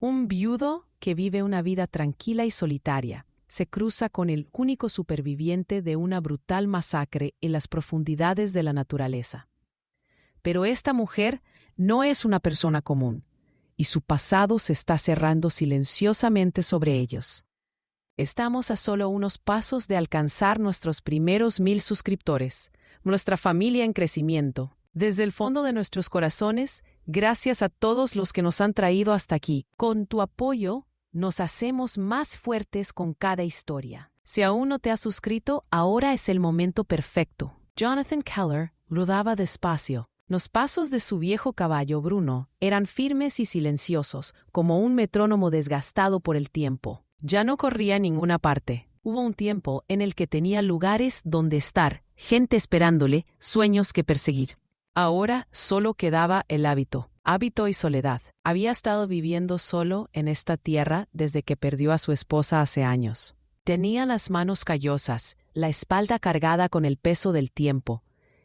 Un viudo que vive una vida tranquila y solitaria se cruza con el único superviviente de una brutal masacre en las profundidades de la naturaleza. Pero esta mujer no es una persona común, y su pasado se está cerrando silenciosamente sobre ellos. Estamos a solo unos pasos de alcanzar nuestros primeros 1000 suscriptores, nuestra familia en crecimiento. Desde el fondo de nuestros corazones, gracias a todos los que nos han traído hasta aquí. Con tu apoyo, nos hacemos más fuertes con cada historia. Si aún no te has suscrito, ahora es el momento perfecto. Jonathan Keller rodaba despacio. Los pasos de su viejo caballo Bruno eran firmes y silenciosos, como un metrónomo desgastado por el tiempo. Ya no corría a ninguna parte. Hubo un tiempo en el que tenía lugares donde estar, gente esperándole, sueños que perseguir. Ahora solo quedaba el hábito y soledad. Había estado viviendo solo en esta tierra desde que perdió a su esposa hace años. Tenía las manos callosas, la espalda cargada con el peso del tiempo,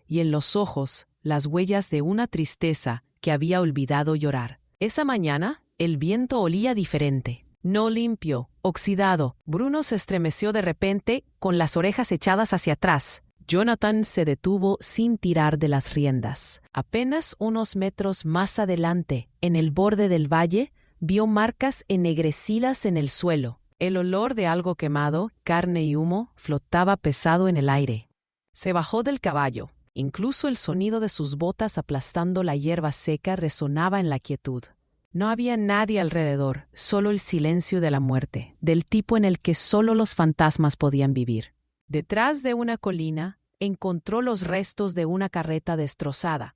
y en los ojos las huellas de una tristeza que había olvidado llorar. Esa mañana, el viento olía diferente. No limpio, oxidado. Bruno se estremeció de repente, con las orejas echadas hacia atrás. Jonathan se detuvo sin tirar de las riendas. Apenas unos metros más adelante, en el borde del valle, vio marcas ennegrecidas en el suelo. El olor de algo quemado, carne y humo, flotaba pesado en el aire. Se bajó del caballo. Incluso el sonido de sus botas aplastando la hierba seca resonaba en la quietud. No había nadie alrededor, solo el silencio de la muerte, del tipo en el que solo los fantasmas podían vivir. Detrás de una colina, encontró los restos de una carreta destrozada.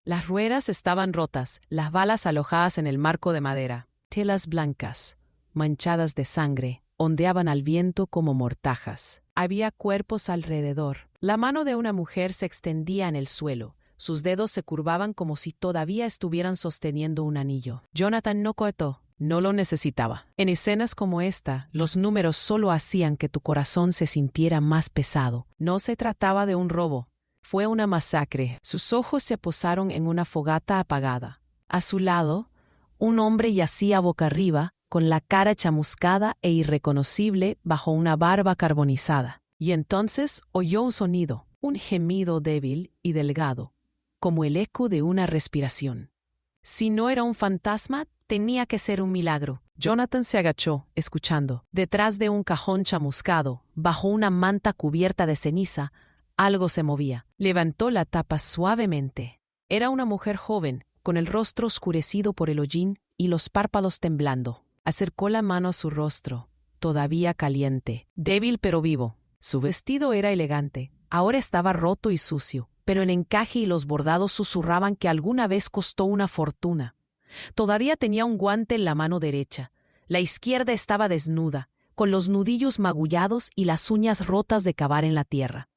Las ruedas estaban rotas, las balas alojadas en el marco de madera. Telas blancas, manchadas de sangre, ondeaban al viento como mortajas. Había cuerpos alrededor. La mano de una mujer se extendía en el suelo. Sus dedos se curvaban como si todavía estuvieran sosteniendo un anillo. Jonathan no cohetó. No lo necesitaba. En escenas como esta, los números solo hacían que tu corazón se sintiera más pesado. No se trataba de un robo. Fue una masacre. Sus ojos se posaron en una fogata apagada. A su lado, un hombre yacía boca arriba, con la cara chamuscada e irreconocible bajo una barba carbonizada. Y entonces oyó un sonido, un gemido débil y delgado, como el eco de una respiración. Si no era un fantasma, tenía que ser un milagro. Jonathan se agachó, escuchando. Detrás de un cajón chamuscado, bajo una manta cubierta de ceniza, algo se movía. Levantó la tapa suavemente. Era una mujer joven, con el rostro oscurecido por el hollín y los párpados temblando. Acercó la mano a su rostro, todavía caliente, débil pero vivo. Su vestido era elegante. Ahora estaba roto y sucio, pero el encaje y los bordados susurraban que alguna vez costó una fortuna. Todavía tenía un guante en la mano derecha. La izquierda estaba desnuda, con los nudillos magullados y las uñas rotas de cavar en la tierra.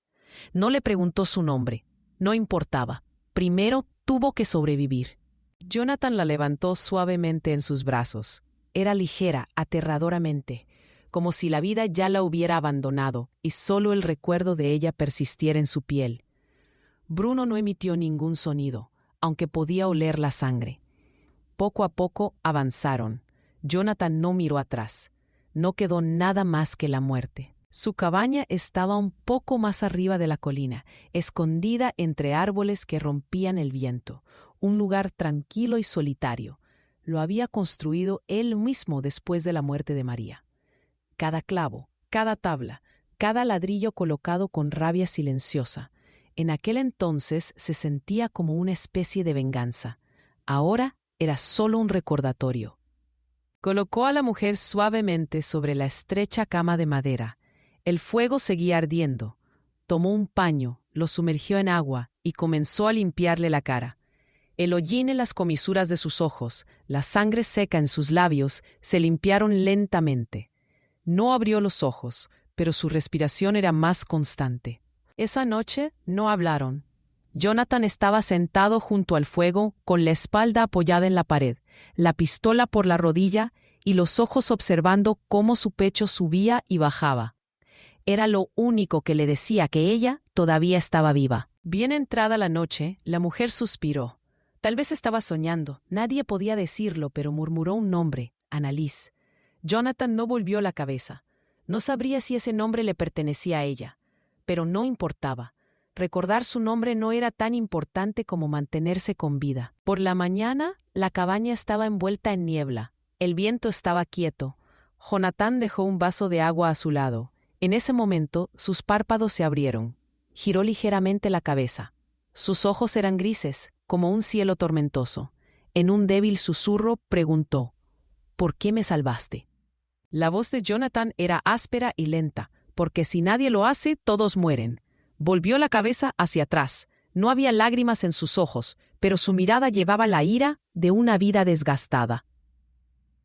No le preguntó su nombre. No importaba. Primero tuvo que sobrevivir. Jonathan la levantó suavemente en sus brazos. Era ligera, aterradoramente, como si la vida ya la hubiera abandonado y solo el recuerdo de ella persistiera en su piel. Bruno no emitió ningún sonido, aunque podía oler la sangre. Poco a poco avanzaron. Jonathan no miró atrás. No quedó nada más que la muerte. Su cabaña estaba un poco más arriba de la colina, escondida entre árboles que rompían el viento. Un lugar tranquilo y solitario. Lo había construido él mismo después de la muerte de María. Cada clavo, cada tabla, cada ladrillo colocado con rabia silenciosa. En aquel entonces se sentía como una especie de venganza. Ahora era solo un recordatorio. Colocó a la mujer suavemente sobre la estrecha cama de madera. El fuego seguía ardiendo. Tomó un paño, lo sumergió en agua y comenzó a limpiarle la cara. El hollín en las comisuras de sus ojos, la sangre seca en sus labios, se limpiaron lentamente. No abrió los ojos, pero su respiración era más constante. Esa noche no hablaron. Jonathan estaba sentado junto al fuego, con la espalda apoyada en la pared, la pistola por la rodilla y los ojos observando cómo su pecho subía y bajaba. Era lo único que le decía que ella todavía estaba viva. Bien entrada la noche, la mujer suspiró. Tal vez estaba soñando, nadie podía decirlo, pero murmuró un nombre. Annalise. Jonathan no volvió la cabeza. No sabría si ese nombre le pertenecía a ella, pero no importaba. Recordar su nombre no era tan importante como mantenerse con vida. Por la mañana, la cabaña estaba envuelta en niebla. El viento estaba quieto. Jonathan dejó un vaso de agua a su lado. En ese momento, sus párpados se abrieron. Giró ligeramente la cabeza. Sus ojos eran grises, como un cielo tormentoso. En un débil susurro preguntó: ¿por qué me salvaste? La voz de Jonathan era áspera y lenta, porque si nadie lo hace, todos mueren. Volvió la cabeza hacia atrás. No había lágrimas en sus ojos, pero su mirada llevaba la ira de una vida desgastada.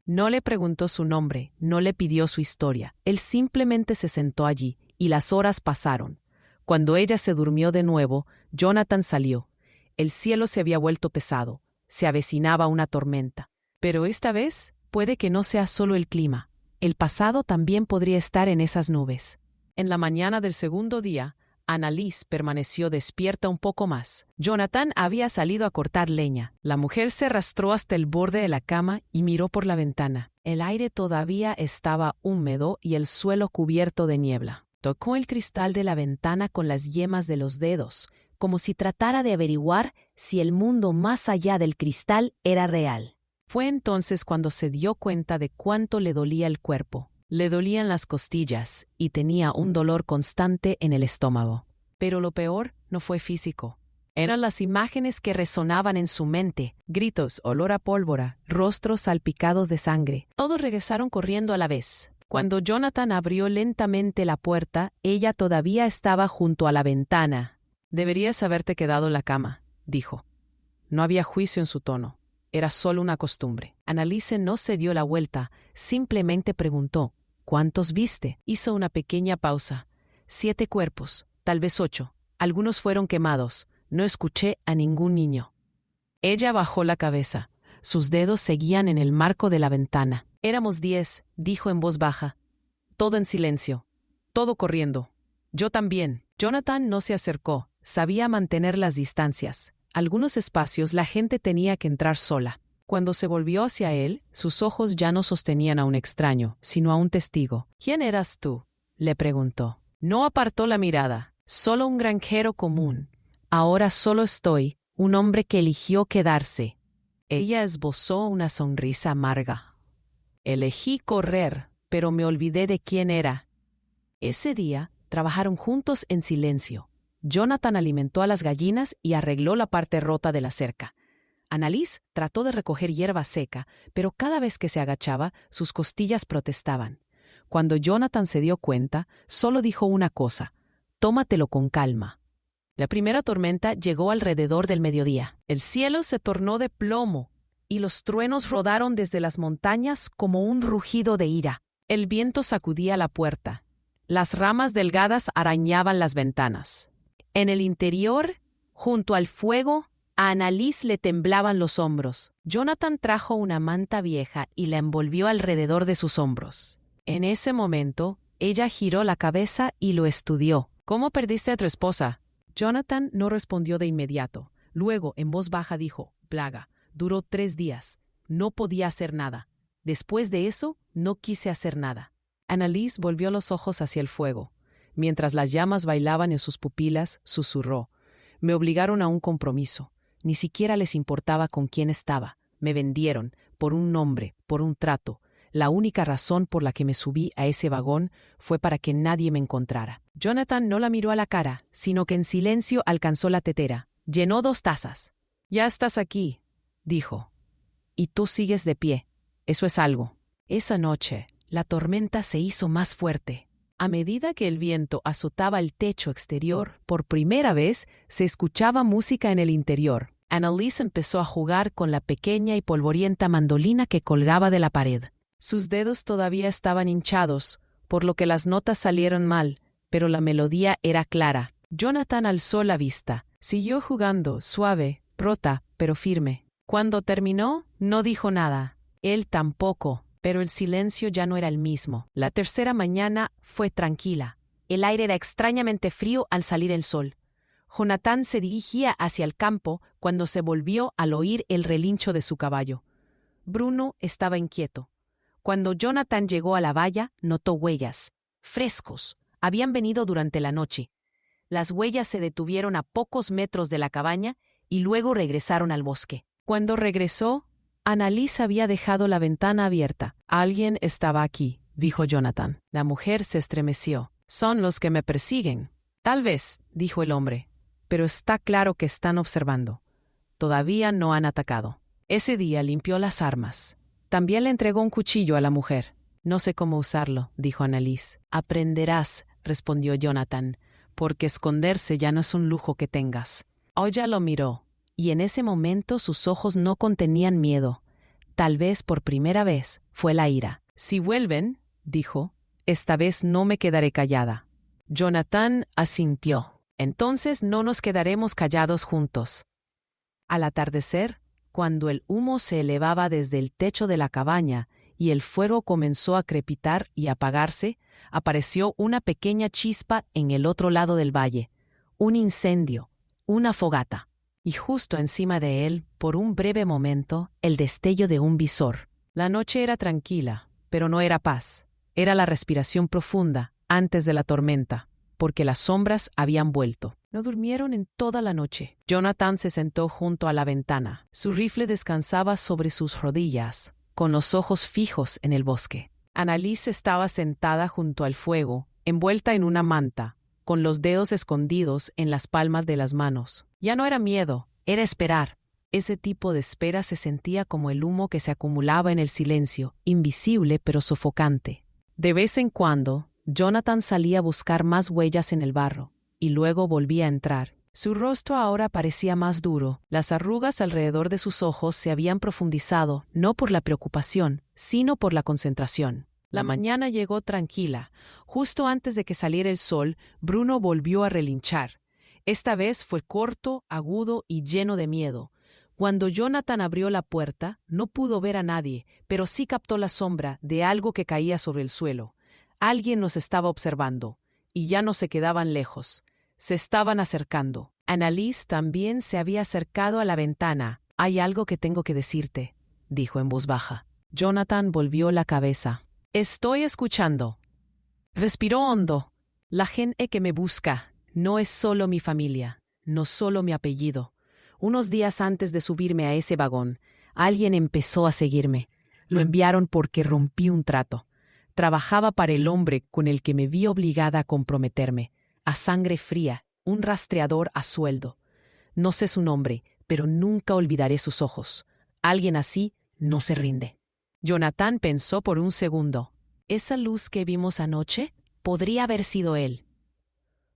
No le preguntó su nombre, no le pidió su historia. Él simplemente se sentó allí, y las horas pasaron. Cuando ella se durmió de nuevo, Jonathan salió. El cielo se había vuelto pesado. Se avecinaba una tormenta. Pero esta vez puede que no sea solo el clima. El pasado también podría estar en esas nubes. En la mañana del segundo día, Annalise permaneció despierta un poco más. Jonathan había salido a cortar leña. La mujer se arrastró hasta el borde de la cama y miró por la ventana. El aire todavía estaba húmedo y el suelo cubierto de niebla. Tocó el cristal de la ventana con las yemas de los dedos, como si tratara de averiguar si el mundo más allá del cristal era real. Fue entonces cuando se dio cuenta de cuánto le dolía el cuerpo. Le dolían las costillas y tenía un dolor constante en el estómago. Pero lo peor no fue físico. Eran las imágenes que resonaban en su mente: gritos, olor a pólvora, rostros salpicados de sangre. Todos regresaron corriendo a la vez. Cuando Jonathan abrió lentamente la puerta, ella todavía estaba junto a la ventana. «Deberías haberte quedado en la cama», dijo. No había juicio en su tono. Era solo una costumbre. Annalise no se dio la vuelta, simplemente preguntó: «¿Cuántos viste?». Hizo una pequeña pausa. 7 cuerpos, tal vez 8. Algunos fueron quemados. No escuché a ningún niño. Ella bajó la cabeza. Sus dedos seguían en el marco de la ventana. «Éramos 10», dijo en voz baja. Todo en silencio. Todo corriendo. Yo también. Jonathan no se acercó. Sabía mantener las distancias. Algunos espacios la gente tenía que entrar sola. Cuando se volvió hacia él, sus ojos ya no sostenían a un extraño, sino a un testigo. «¿Quién eras tú?», le preguntó. No apartó la mirada. «Solo un granjero común. Ahora solo estoy, un hombre que eligió quedarse». Ella esbozó una sonrisa amarga. «Elegí correr, pero me olvidé de quién era». Ese día, trabajaron juntos en silencio. Jonathan alimentó a las gallinas y arregló la parte rota de la cerca. Annalise trató de recoger hierba seca, pero cada vez que se agachaba, sus costillas protestaban. Cuando Jonathan se dio cuenta, solo dijo una cosa: «Tómatelo con calma». La primera tormenta llegó alrededor del mediodía. El cielo se tornó de plomo y los truenos rodaron desde las montañas como un rugido de ira. El viento sacudía la puerta. Las ramas delgadas arañaban las ventanas. En el interior, junto al fuego, a Annalise le temblaban los hombros. Jonathan trajo una manta vieja y la envolvió alrededor de sus hombros. En ese momento, ella giró la cabeza y lo estudió. «¿Cómo perdiste a tu esposa?». Jonathan no respondió de inmediato. Luego, en voz baja, dijo: «Plaga. Duró 3 días. No podía hacer nada. Después de eso, no quise hacer nada». Annalise volvió los ojos hacia el fuego. Mientras las llamas bailaban en sus pupilas, susurró: «Me obligaron a un compromiso. Ni siquiera les importaba con quién estaba. Me vendieron, por un nombre, por un trato. La única razón por la que me subí a ese vagón fue para que nadie me encontrara». Jonathan no la miró a la cara, sino que en silencio alcanzó la tetera. Llenó 2 tazas. «Ya estás aquí», dijo. «Y tú sigues de pie. Eso es algo». Esa noche, la tormenta se hizo más fuerte. A medida que el viento azotaba el techo exterior, por primera vez se escuchaba música en el interior. Annalise empezó a jugar con la pequeña y polvorienta mandolina que colgaba de la pared. Sus dedos todavía estaban hinchados, por lo que las notas salieron mal, pero la melodía era clara. Jonathan alzó la vista. Siguió jugando, suave, rota, pero firme. Cuando terminó, no dijo nada. Él tampoco. Pero el silencio ya no era el mismo. La tercera mañana fue tranquila. El aire era extrañamente frío al salir el sol. Jonathan se dirigía hacia el campo cuando se volvió al oír el relincho de su caballo. Bruno estaba inquieto. Cuando Jonathan llegó a la valla, notó huellas. Frescos. Habían venido durante la noche. Las huellas se detuvieron a pocos metros de la cabaña y luego regresaron al bosque. Cuando regresó, Annalise había dejado la ventana abierta. «Alguien estaba aquí», dijo Jonathan. La mujer se estremeció. «Son los que me persiguen». «Tal vez», dijo el hombre, «pero está claro que están observando. Todavía no han atacado». Ese día limpió las armas. También le entregó un cuchillo a la mujer. «No sé cómo usarlo», dijo Annalise. «Aprenderás», respondió Jonathan, «porque esconderse ya no es un lujo que tengas». Ella lo miró, y en ese momento sus ojos no contenían miedo. Tal vez por primera vez fue la ira. «Si vuelven», dijo, «esta vez no me quedaré callada». Jonathan asintió. «Entonces no nos quedaremos callados juntos». Al atardecer, cuando el humo se elevaba desde el techo de la cabaña y el fuego comenzó a crepitar y apagarse, apareció una pequeña chispa en el otro lado del valle. Un incendio, una fogata. Y justo encima de él, por un breve momento, el destello de un visor. La noche era tranquila, pero no era paz. Era la respiración profunda antes de la tormenta, porque las sombras habían vuelto. No durmieron en toda la noche. Jonathan se sentó junto a la ventana. Su rifle descansaba sobre sus rodillas, con los ojos fijos en el bosque. Annalise estaba sentada junto al fuego, envuelta en una manta, con los dedos escondidos en las palmas de las manos. Ya no era miedo, era esperar. Ese tipo de espera se sentía como el humo que se acumulaba en el silencio, invisible pero sofocante. De vez en cuando, Jonathan salía a buscar más huellas en el barro, y luego volvía a entrar. Su rostro ahora parecía más duro. Las arrugas alrededor de sus ojos se habían profundizado, no por la preocupación, sino por la concentración. La mañana llegó tranquila. Justo antes de que saliera el sol, Bruno volvió a relinchar. Esta vez fue corto, agudo y lleno de miedo. Cuando Jonathan abrió la puerta, no pudo ver a nadie, pero sí captó la sombra de algo que caía sobre el suelo. Alguien nos estaba observando, y ya no se quedaban lejos. Se estaban acercando. Annalise también se había acercado a la ventana. «Hay algo que tengo que decirte», dijo en voz baja. Jonathan volvió la cabeza. «Estoy escuchando». Respiró hondo. «La gente que me busca no es solo mi familia, no solo mi apellido. Unos días antes de subirme a ese vagón, alguien empezó a seguirme. Lo enviaron porque rompí un trato. Trabajaba para el hombre con el que me vi obligada a comprometerme. A sangre fría, un rastreador a sueldo. No sé su nombre, pero nunca olvidaré sus ojos. Alguien así no se rinde». Jonathan pensó por un segundo. «¿Esa luz que vimos anoche? Podría haber sido él».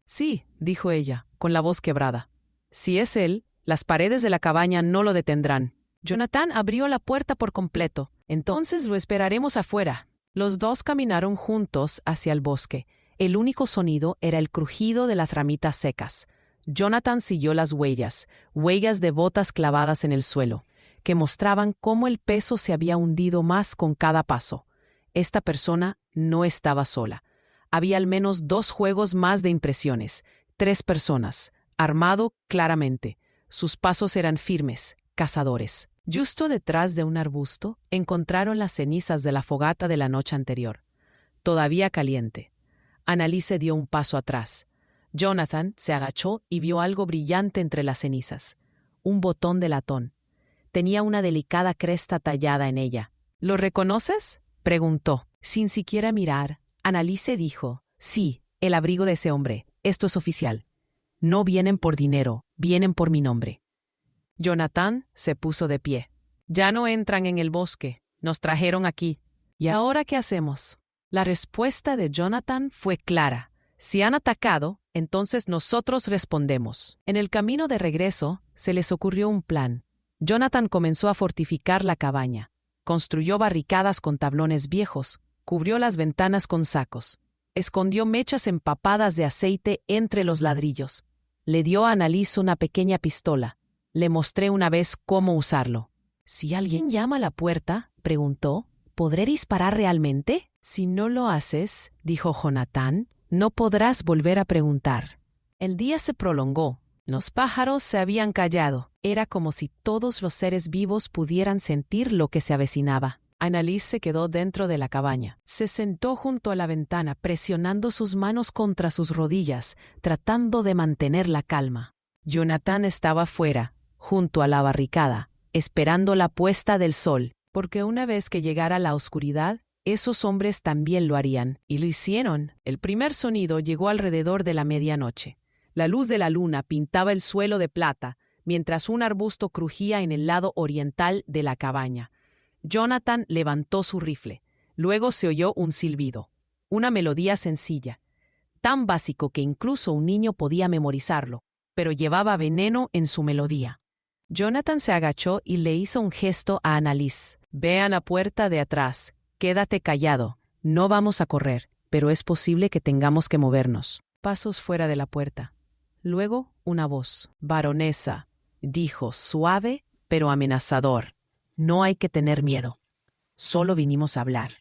«Sí», dijo ella, con la voz quebrada. «Si es él, las paredes de la cabaña no lo detendrán». Jonathan abrió la puerta por completo. «Entonces lo esperaremos afuera». Los dos caminaron juntos hacia el bosque. El único sonido era el crujido de las ramitas secas. Jonathan siguió las huellas de botas clavadas en el suelo, que mostraban cómo el peso se había hundido más con cada paso. Esta persona no estaba sola. Había al menos 2 juegos más de impresiones. 3 personas, armado claramente. Sus pasos eran firmes, cazadores. Justo detrás de un arbusto encontraron las cenizas de la fogata de la noche anterior, todavía caliente. Annalise dio un paso atrás. Jonathan se agachó y vio algo brillante entre las cenizas. Un botón de latón. Tenía una delicada cresta tallada en ella. «¿Lo reconoces?», preguntó. Sin siquiera mirar, Annalise dijo: «Sí, el abrigo de ese hombre. Esto es oficial. No vienen por dinero, vienen por mi nombre». Jonathan se puso de pie. «Ya no entran en el bosque. Nos trajeron aquí. ¿Y ahora qué hacemos?». La respuesta de Jonathan fue clara. «Si han atacado, entonces nosotros respondemos». En el camino de regreso, se les ocurrió un plan. Jonathan comenzó a fortificar la cabaña. Construyó barricadas con tablones viejos, cubrió las ventanas con sacos, escondió mechas empapadas de aceite entre los ladrillos. Le dio a Annalise una pequeña pistola. Le mostré una vez cómo usarlo. «Si alguien llama a la puerta», preguntó, «¿podré disparar realmente?». «Si no lo haces», dijo Jonathan, «no podrás volver a preguntar». El día se prolongó. Los pájaros se habían callado. Era como si todos los seres vivos pudieran sentir lo que se avecinaba. Annalise se quedó dentro de la cabaña. Se sentó junto a la ventana, presionando sus manos contra sus rodillas, tratando de mantener la calma. Jonathan estaba fuera, junto a la barricada, esperando la puesta del sol, porque una vez que llegara la oscuridad, esos hombres también lo harían, y lo hicieron. El primer sonido llegó alrededor de la medianoche. La luz de la luna pintaba el suelo de plata, mientras un arbusto crujía en el lado oriental de la cabaña. Jonathan levantó su rifle. Luego se oyó un silbido, una melodía sencilla, tan básico que incluso un niño podía memorizarlo, pero llevaba veneno en su melodía. Jonathan se agachó y le hizo un gesto a Annalise. «Ve a la puerta de atrás. Quédate callado. No vamos a correr, pero es posible que tengamos que movernos». Pasos fuera de la puerta. Luego una voz. «Baronesa», dijo, suave pero amenazador. «No hay que tener miedo. Solo vinimos a hablar».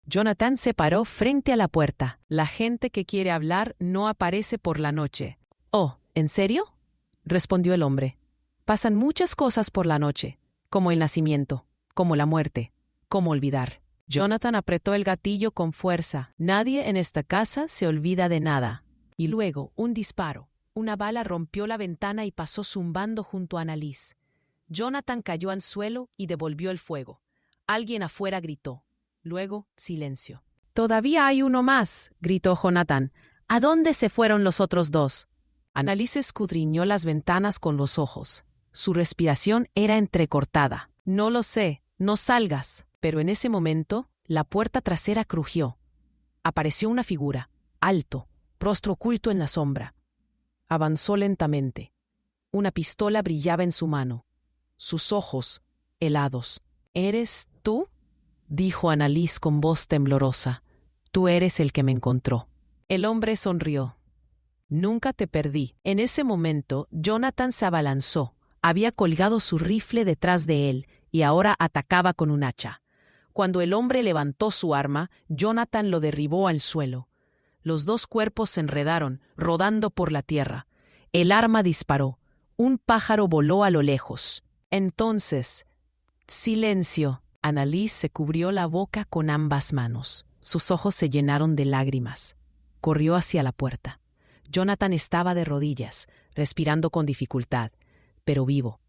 Jonathan se paró frente a la puerta. «La gente que quiere hablar no aparece por la noche». «Oh, ¿en serio?», respondió el hombre. «Pasan muchas cosas por la noche, como el nacimiento, como la muerte, como olvidar». Jonathan apretó el gatillo con fuerza. «Nadie en esta casa se olvida de nada». Y luego, un disparo. Una bala rompió la ventana y pasó zumbando junto a Annalise. Jonathan cayó al suelo y devolvió el fuego. Alguien afuera gritó. Luego, silencio. «Todavía hay uno más», gritó Jonathan. «¿A dónde se fueron los otros dos?» Annalise escudriñó las ventanas con los ojos. Su respiración era entrecortada. «No lo sé, no salgas». Pero en ese momento, la puerta trasera crujió. Apareció una figura, alto, rostro oculto en la sombra. Avanzó lentamente. Una pistola brillaba en su mano. Sus ojos, helados. «¿Eres tú?», dijo Annalise con voz temblorosa. «Tú eres el que me encontró». El hombre sonrió. «Nunca te perdí». En ese momento, Jonathan se abalanzó. Había colgado su rifle detrás de él y ahora atacaba con un hacha. Cuando el hombre levantó su arma, Jonathan lo derribó al suelo. Los dos cuerpos se enredaron, rodando por la tierra. El arma disparó. Un pájaro voló a lo lejos. Entonces, silencio. Annalise se cubrió la boca con ambas manos. Sus ojos se llenaron de lágrimas. Corrió hacia la puerta. Jonathan estaba de rodillas, respirando con dificultad, pero vivo.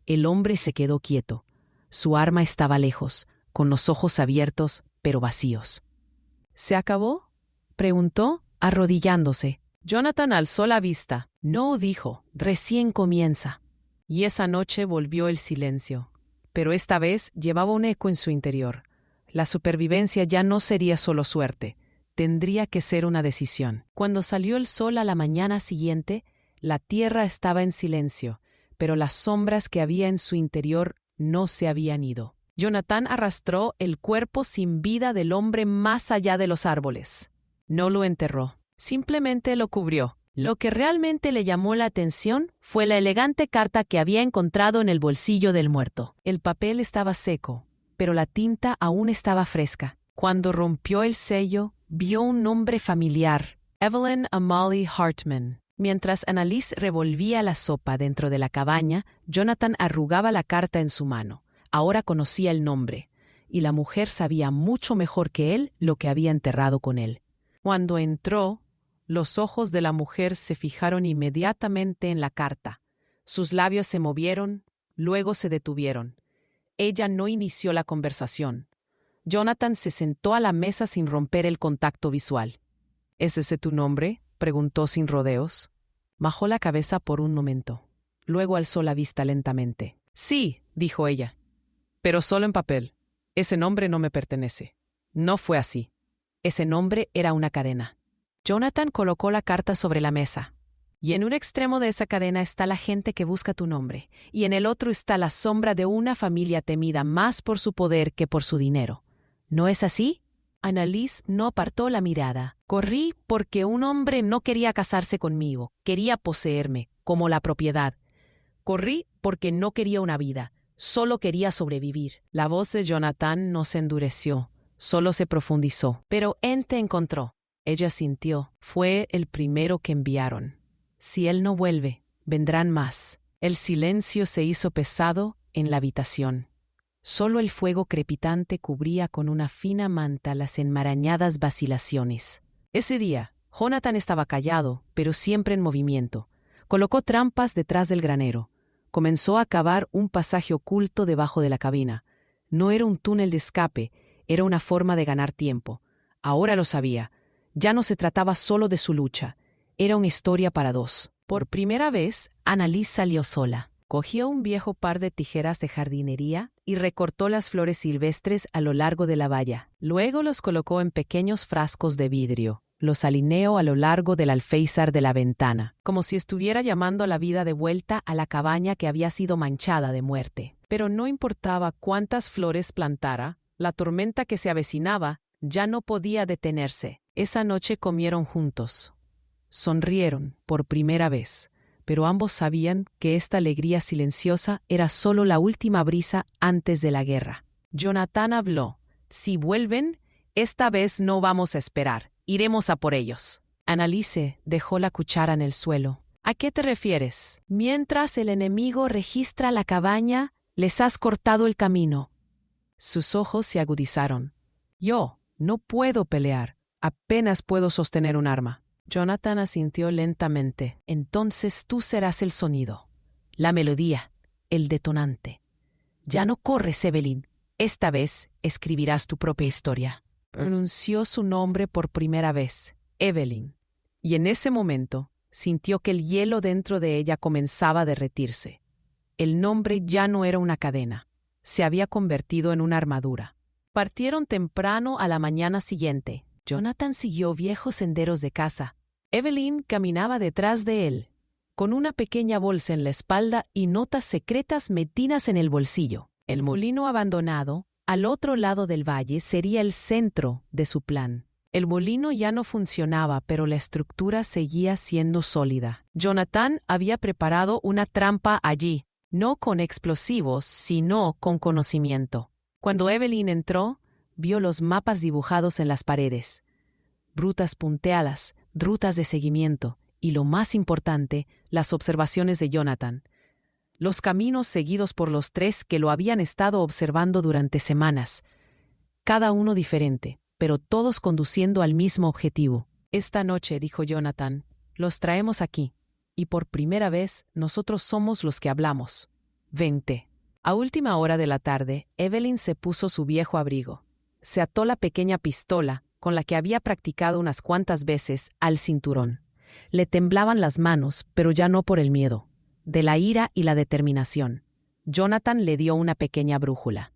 El hombre se quedó quieto. Su arma estaba lejos, con los ojos abiertos, pero vacíos. «¿Se acabó?», preguntó, arrodillándose. Jonathan alzó la vista. «No», dijo, «recién comienza». Y esa noche volvió el silencio. Pero esta vez llevaba un eco en su interior. La supervivencia ya no sería solo suerte. Tendría que ser una decisión. Cuando salió el sol a la mañana siguiente, la tierra estaba en silencio, pero las sombras que había en su interior no se habían ido. Jonathan arrastró el cuerpo sin vida del hombre más allá de los árboles. No lo enterró, simplemente lo cubrió. Lo que realmente le llamó la atención fue la elegante carta que había encontrado en el bolsillo del muerto. El papel estaba seco, pero la tinta aún estaba fresca. Cuando rompió el sello, vio un nombre familiar, Evelyn Amalie Hartman. Mientras Annalise revolvía la sopa dentro de la cabaña, Jonathan arrugaba la carta en su mano. Ahora conocía el nombre, y la mujer sabía mucho mejor que él lo que había enterrado con él. Cuando entró, los ojos de la mujer se fijaron inmediatamente en la carta. Sus labios se movieron, luego se detuvieron. Ella no inició la conversación. Jonathan se sentó a la mesa sin romper el contacto visual. «¿Es ese tu nombre?», preguntó sin rodeos. Bajó la cabeza por un momento. Luego alzó la vista lentamente. «Sí», dijo ella, «pero solo en papel. Ese nombre no me pertenece. No fue así. Ese nombre era una cadena». Jonathan colocó la carta sobre la mesa. «Y en un extremo de esa cadena está la gente que busca tu nombre, y en el otro está la sombra de una familia temida más por su poder que por su dinero. ¿No es así?». Annalise no apartó la mirada. «Corrí porque un hombre no quería casarse conmigo, quería poseerme, como la propiedad. Corrí porque no quería una vida, solo quería sobrevivir». La voz de Jonathan no se endureció, solo se profundizó. «Pero él te encontró». Ella sintió. «Fue el primero que enviaron. Si él no vuelve, vendrán más». El silencio se hizo pesado en la habitación. Solo el fuego crepitante cubría con una fina manta las enmarañadas vacilaciones. Ese día, Jonathan estaba callado, pero siempre en movimiento. Colocó trampas detrás del granero. Comenzó a cavar un pasaje oculto debajo de la cabina. No era un túnel de escape, era una forma de ganar tiempo. Ahora lo sabía. Ya no se trataba solo de su lucha. Era una historia para dos. Por primera vez, Annalise salió sola. Cogió un viejo par de tijeras de jardinería y recortó las flores silvestres a lo largo de la valla. Luego los colocó en pequeños frascos de vidrio. Los alineó a lo largo del alféizar de la ventana, como si estuviera llamando a la vida de vuelta a la cabaña que había sido manchada de muerte. Pero no importaba cuántas flores plantara, la tormenta que se avecinaba ya no podía detenerse. Esa noche comieron juntos. Sonrieron por primera vez, pero ambos sabían que esta alegría silenciosa era solo la última brisa antes de la guerra. Jonathan habló. Si vuelven, esta vez no vamos a esperar. Iremos a por ellos. Annalise dejó la cuchara en el suelo. ¿A qué te refieres? Mientras el enemigo registra la cabaña, les has cortado el camino. Sus ojos se agudizaron. Yo no puedo pelear. Apenas puedo sostener un arma. Jonathan asintió lentamente. Entonces tú serás el sonido, la melodía, el detonante. Ya no corres, Evelyn. Esta vez escribirás tu propia historia. Pronunció su nombre por primera vez, Evelyn, y en ese momento sintió que el hielo dentro de ella comenzaba a derretirse. El nombre ya no era una cadena, se había convertido en una armadura. Partieron temprano a la mañana siguiente. Jonathan siguió viejos senderos de casa. Evelyn caminaba detrás de él, con una pequeña bolsa en la espalda y notas secretas metidas en el bolsillo. El molino abandonado, al otro lado del valle, sería el centro de su plan. El molino ya no funcionaba, pero la estructura seguía siendo sólida. Jonathan había preparado una trampa allí, no con explosivos, sino con conocimiento. Cuando Evelyn entró, vio los mapas dibujados en las paredes. Rutas punteadas, rutas de seguimiento y, lo más importante, las observaciones de Jonathan. Los caminos seguidos por los tres que lo habían estado observando durante semanas. Cada uno diferente, pero todos conduciendo al mismo objetivo. Esta noche, dijo Jonathan, los traemos aquí, y por primera vez nosotros somos los que hablamos. Vente. A última hora de la tarde, Evelyn se puso su viejo abrigo. Se ató la pequeña pistola, con la que había practicado unas cuantas veces, al cinturón. Le temblaban las manos, pero ya no por el miedo, de la ira y la determinación. Jonathan le dio una pequeña brújula.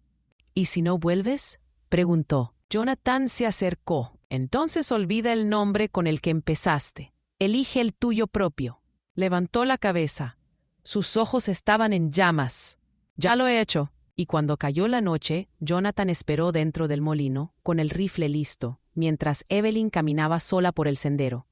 ¿Y si no vuelves?, preguntó. Jonathan se acercó. Entonces olvida el nombre con el que empezaste. Elige el tuyo propio. Levantó la cabeza. Sus ojos estaban en llamas. Ya lo he hecho. Y cuando cayó la noche, Jonathan esperó dentro del molino, con el rifle listo, mientras Evelyn caminaba sola por el sendero.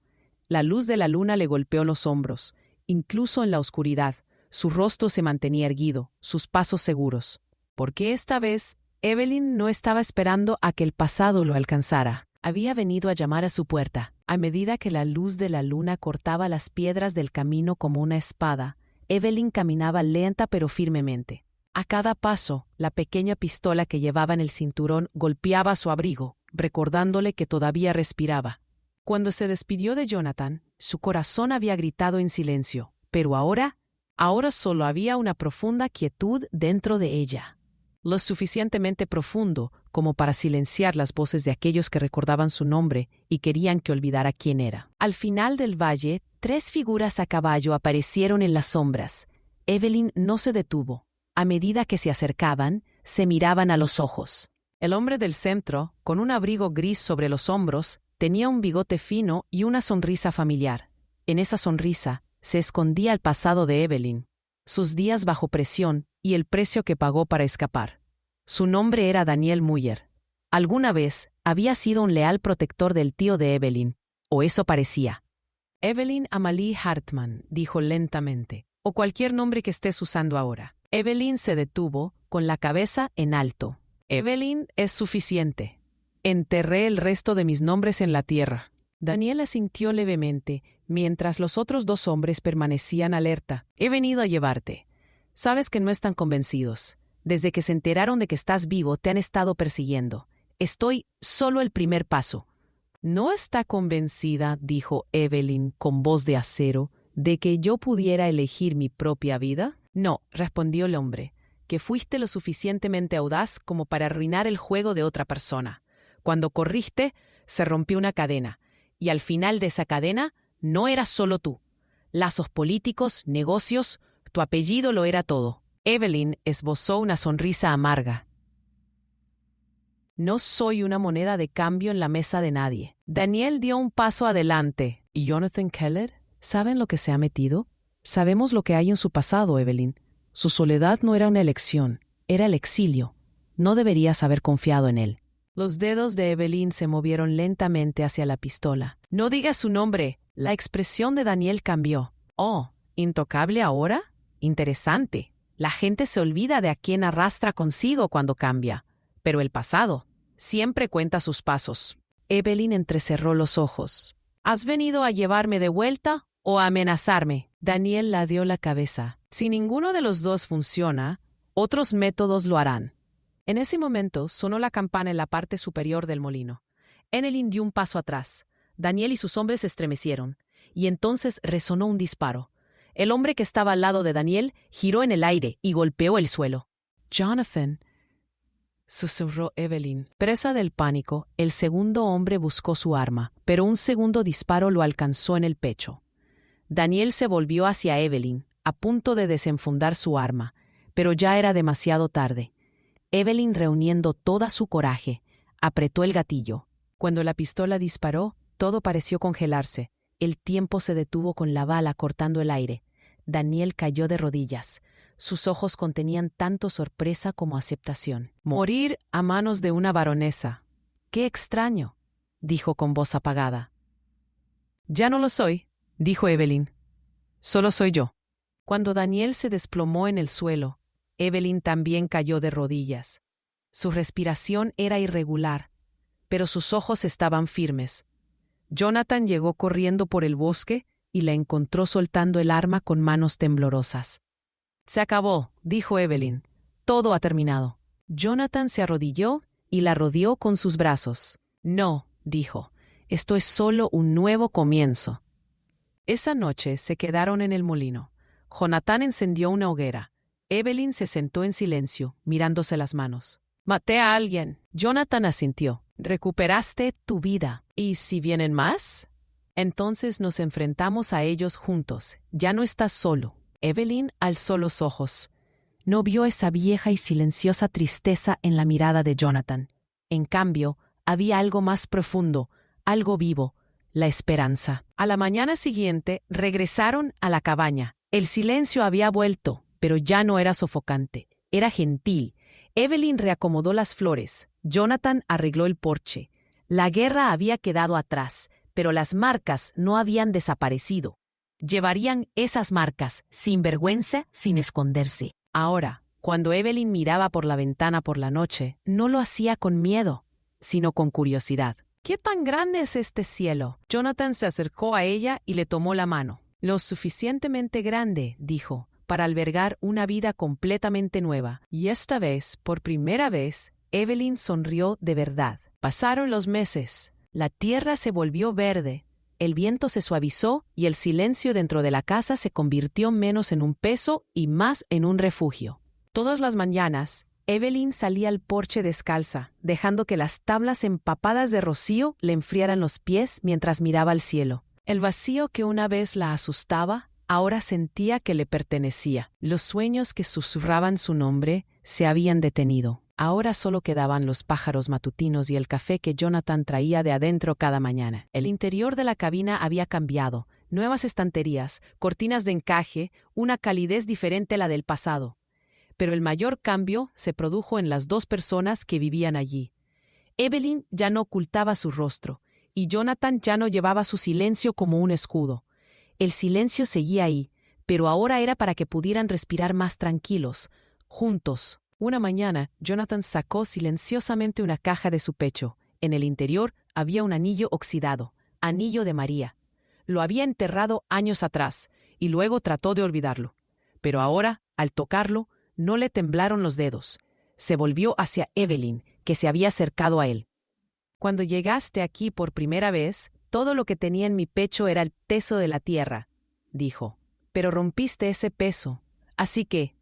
La luz de la luna le golpeó los hombros. Incluso en la oscuridad, su rostro se mantenía erguido, sus pasos seguros. Porque esta vez, Evelyn no estaba esperando a que el pasado lo alcanzara. Había venido a llamar a su puerta. A medida que la luz de la luna cortaba las piedras del camino como una espada, Evelyn caminaba lenta pero firmemente. A cada paso, la pequeña pistola que llevaba en el cinturón golpeaba su abrigo, recordándole que todavía respiraba. Cuando se despidió de Jonathan, su corazón había gritado en silencio, pero ahora solo había una profunda quietud dentro de ella. Lo suficientemente profundo como para silenciar las voces de aquellos que recordaban su nombre y querían que olvidara quién era. Al final del valle, 3 figuras a caballo aparecieron en las sombras. Evelyn no se detuvo. A medida que se acercaban, se miraban a los ojos. El hombre del centro, con un abrigo gris sobre los hombros, tenía un bigote fino y una sonrisa familiar. En esa sonrisa se escondía el pasado de Evelyn, sus días bajo presión y el precio que pagó para escapar. Su nombre era Daniel Muyer. Alguna vez había sido un leal protector del tío de Evelyn, o eso parecía. Evelyn Amalie Hartman, dijo lentamente, o cualquier nombre que estés usando ahora. Evelyn se detuvo, con la cabeza en alto. Evelyn es suficiente. Enterré el resto de mis nombres en la tierra. Daniel asintió levemente, mientras los otros 2 hombres permanecían alerta. He venido a llevarte. Sabes que no están convencidos. Desde que se enteraron de que estás vivo, te han estado persiguiendo. Estoy solo el primer paso. ¿No está convencida, dijo Evelyn con voz de acero, de que yo pudiera elegir mi propia vida? No, respondió el hombre, que fuiste lo suficientemente audaz como para arruinar el juego de otra persona. Cuando corriste, se rompió una cadena, y al final de esa cadena no eras solo tú. Lazos políticos, negocios, tu apellido lo era todo. Evelyn esbozó una sonrisa amarga. No soy una moneda de cambio en la mesa de nadie. Daniel dio un paso adelante. ¿Y Jonathan Keller? ¿Saben lo que se ha metido? Sabemos lo que hay en su pasado, Evelyn. Su soledad no era una elección, era el exilio. No deberías haber confiado en él. Los dedos de Evelyn se movieron lentamente hacia la pistola. No digas su nombre. La expresión de Daniel cambió. Oh, ¿intocable ahora? Interesante. La gente se olvida de a quién arrastra consigo cuando cambia. Pero el pasado siempre cuenta sus pasos. Evelyn entrecerró los ojos. ¿Has venido a llevarme de vuelta o a amenazarme? Daniel ladeó la cabeza. Si ninguno de los dos funciona, otros métodos lo harán. En ese momento sonó la campana en la parte superior del molino. Evelyn dio un paso atrás. Daniel y sus hombres se estremecieron, y entonces resonó un disparo. El hombre que estaba al lado de Daniel giró en el aire y golpeó el suelo. «Jonathan», susurró Evelyn. Presa del pánico, el segundo hombre buscó su arma, pero un segundo disparo lo alcanzó en el pecho. Daniel se volvió hacia Evelyn, a punto de desenfundar su arma, pero ya era demasiado tarde. Evelyn, reuniendo toda su coraje, apretó el gatillo. Cuando la pistola disparó, todo pareció congelarse. El tiempo se detuvo con la bala cortando el aire. Daniel cayó de rodillas. Sus ojos contenían tanto sorpresa como aceptación. «Morir a manos de una baronesa. ¡Qué extraño!», dijo con voz apagada. «Ya no lo soy», dijo Evelyn. «Solo soy yo». Cuando Daniel se desplomó en el suelo, Evelyn también cayó de rodillas. Su respiración era irregular, pero sus ojos estaban firmes. Jonathan llegó corriendo por el bosque y la encontró soltando el arma con manos temblorosas. «Se acabó», dijo Evelyn. «Todo ha terminado». Jonathan se arrodilló y la rodeó con sus brazos. «No», dijo, «esto es solo un nuevo comienzo». Esa noche se quedaron en el molino. Jonathan encendió una hoguera. Evelyn se sentó en silencio, mirándose las manos. «Maté a alguien». Jonathan asintió. «Recuperaste tu vida. ¿Y si vienen más? Entonces nos enfrentamos a ellos juntos. Ya no estás solo». Evelyn alzó los ojos. No vio esa vieja y silenciosa tristeza en la mirada de Jonathan. En cambio, había algo más profundo, algo vivo, la esperanza. A la mañana siguiente regresaron a la cabaña. El silencio había vuelto, pero ya no era sofocante. Era gentil. Evelyn reacomodó las flores. Jonathan arregló el porche. La guerra había quedado atrás, pero las marcas no habían desaparecido. Llevarían esas marcas, sin vergüenza, sin esconderse. Ahora, cuando Evelyn miraba por la ventana por la noche, no lo hacía con miedo, sino con curiosidad. «¿Qué tan grande es este cielo?». Jonathan se acercó a ella y le tomó la mano. «Lo suficientemente grande», dijo, «para albergar una vida completamente nueva». Y esta vez, por primera vez, Evelyn sonrió de verdad. Pasaron los meses. La tierra se volvió verde. El viento se suavizó y el silencio dentro de la casa se convirtió menos en un peso y más en un refugio. Todas las mañanas, Evelyn salía al porche descalza, dejando que las tablas empapadas de rocío le enfriaran los pies mientras miraba al cielo. El vacío que una vez la asustaba, ahora sentía que le pertenecía. Los sueños que susurraban su nombre se habían detenido. Ahora solo quedaban los pájaros matutinos y el café que Jonathan traía de adentro cada mañana. El interior de la cabina había cambiado. Nuevas estanterías, cortinas de encaje, una calidez diferente a la del pasado. Pero el mayor cambio se produjo en las dos personas que vivían allí. Evelyn ya no ocultaba su rostro, y Jonathan ya no llevaba su silencio como un escudo. El silencio seguía ahí, pero ahora era para que pudieran respirar más tranquilos, juntos. Una mañana, Jonathan sacó silenciosamente una caja de su pecho. En el interior había un anillo oxidado, anillo de María. Lo había enterrado años atrás, y luego trató de olvidarlo. Pero ahora, al tocarlo, no le temblaron los dedos. Se volvió hacia Evelyn, que se había acercado a él. Cuando llegaste aquí por primera vez, todo lo que tenía en mi pecho era el peso de la tierra, dijo. Pero rompiste ese peso. Así que,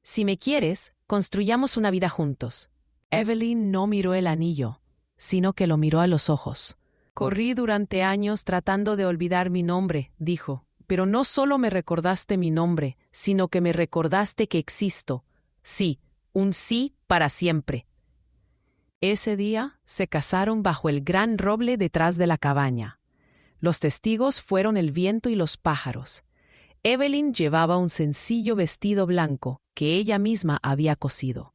si me quieres, construyamos una vida juntos. Evelyn no miró el anillo, sino que lo miró a los ojos. Corrí durante años tratando de olvidar mi nombre, dijo. Pero no solo me recordaste mi nombre, sino que me recordaste que existo. Sí, un sí para siempre. Ese día se casaron bajo el gran roble detrás de la cabaña. Los testigos fueron el viento y los pájaros. Evelyn llevaba un sencillo vestido blanco que ella misma había cosido.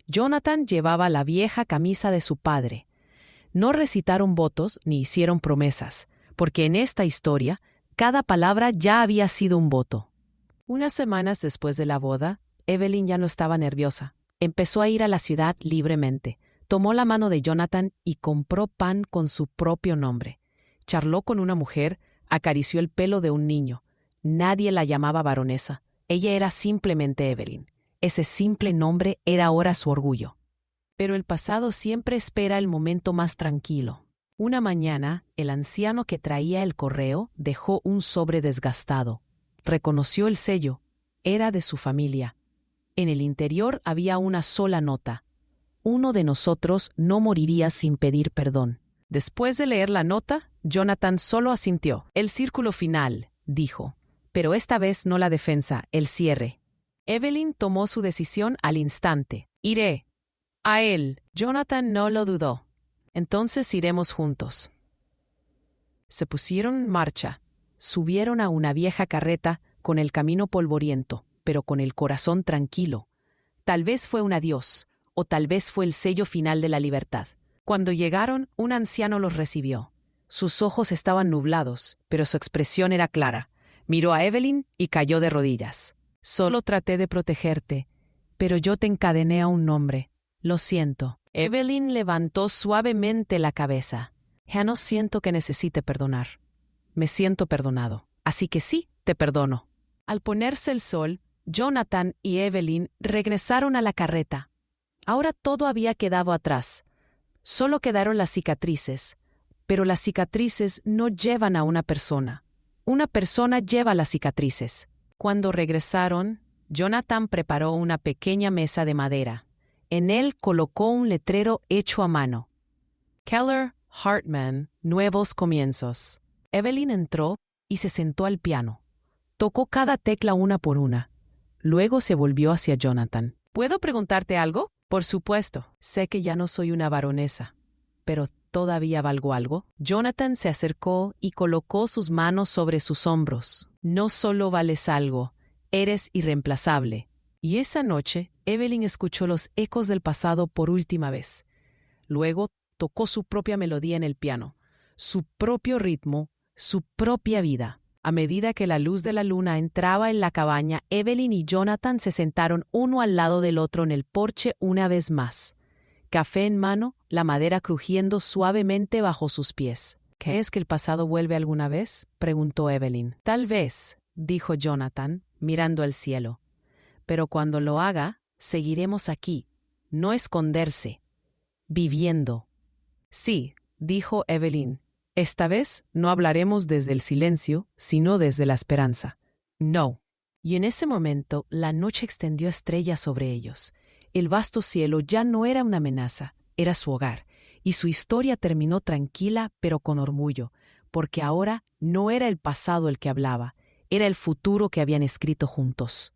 Jonathan llevaba la vieja camisa de su padre. No recitaron votos ni hicieron promesas, porque en esta historia cada palabra ya había sido un voto. Unas semanas después de la boda, Evelyn ya no estaba nerviosa. Empezó a ir a la ciudad libremente. Tomó la mano de Jonathan y compró pan con su propio nombre. Charló con una mujer, acarició el pelo de un niño. Nadie la llamaba baronesa. Ella era simplemente Evelyn. Ese simple nombre era ahora su orgullo. Pero el pasado siempre espera el momento más tranquilo. Una mañana, el anciano que traía el correo dejó un sobre desgastado. Reconoció el sello. Era de su familia. En el interior había una sola nota. Uno de nosotros no moriría sin pedir perdón. Después de leer la nota, Jonathan solo asintió. El círculo final, dijo. Pero esta vez no la defensa, el cierre. Evelyn tomó su decisión al instante. Iré. A él. Jonathan no lo dudó. Entonces iremos juntos. Se pusieron en marcha. Subieron a una vieja carreta con el camino polvoriento, pero con el corazón tranquilo. Tal vez fue un adiós, o tal vez fue el sello final de la libertad. Cuando llegaron, un anciano los recibió. Sus ojos estaban nublados, pero su expresión era clara. Miró a Evelyn y cayó de rodillas. Solo traté de protegerte, pero yo te encadené a un nombre. Lo siento. Evelyn levantó suavemente la cabeza. Ya no siento que necesite perdonar. Me siento perdonado. Así que sí, te perdono. Al ponerse el sol, Jonathan y Evelyn regresaron a la carreta. Ahora todo había quedado atrás. Solo quedaron las cicatrices. Pero las cicatrices no llevan a una persona. Una persona lleva las cicatrices. Cuando regresaron, Jonathan preparó una pequeña mesa de madera. En él colocó un letrero hecho a mano. Keller Hartman, Nuevos Comienzos. Evelyn entró y se sentó al piano. Tocó cada tecla una por una. Luego se volvió hacia Jonathan. ¿Puedo preguntarte algo? Por supuesto. Sé que ya no soy una baronesa, pero ¿todavía valgo algo? Jonathan se acercó y colocó sus manos sobre sus hombros. No solo vales algo, eres irreemplazable. Y esa noche, Evelyn escuchó los ecos del pasado por última vez. Luego tocó su propia melodía en el piano, su propio ritmo, su propia vida. A medida que la luz de la luna entraba en la cabaña, Evelyn y Jonathan se sentaron uno al lado del otro en el porche una vez más. Café en mano, la madera crujiendo suavemente bajo sus pies. ¿Crees que el pasado vuelve alguna vez?, preguntó Evelyn. Tal vez, dijo Jonathan, mirando al cielo. Pero cuando lo haga, seguiremos aquí, no esconderse, viviendo. Sí, dijo Evelyn. Esta vez no hablaremos desde el silencio, sino desde la esperanza. No. Y en ese momento la noche extendió estrellas sobre ellos. El vasto cielo ya no era una amenaza, era su hogar, y su historia terminó tranquila pero con orgullo, porque ahora no era el pasado el que hablaba, era el futuro que habían escrito juntos.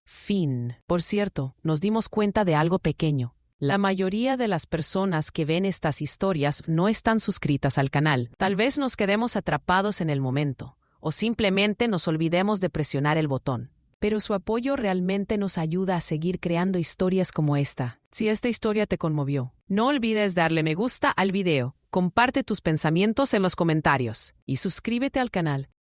Fin. Por cierto, nos dimos cuenta de algo pequeño. La mayoría de las personas que ven estas historias no están suscritas al canal. Tal vez nos quedemos atrapados en el momento, o simplemente nos olvidemos de presionar el botón. Pero su apoyo realmente nos ayuda a seguir creando historias como esta. Si esta historia te conmovió, no olvides darle me gusta al video, comparte tus pensamientos en los comentarios y suscríbete al canal.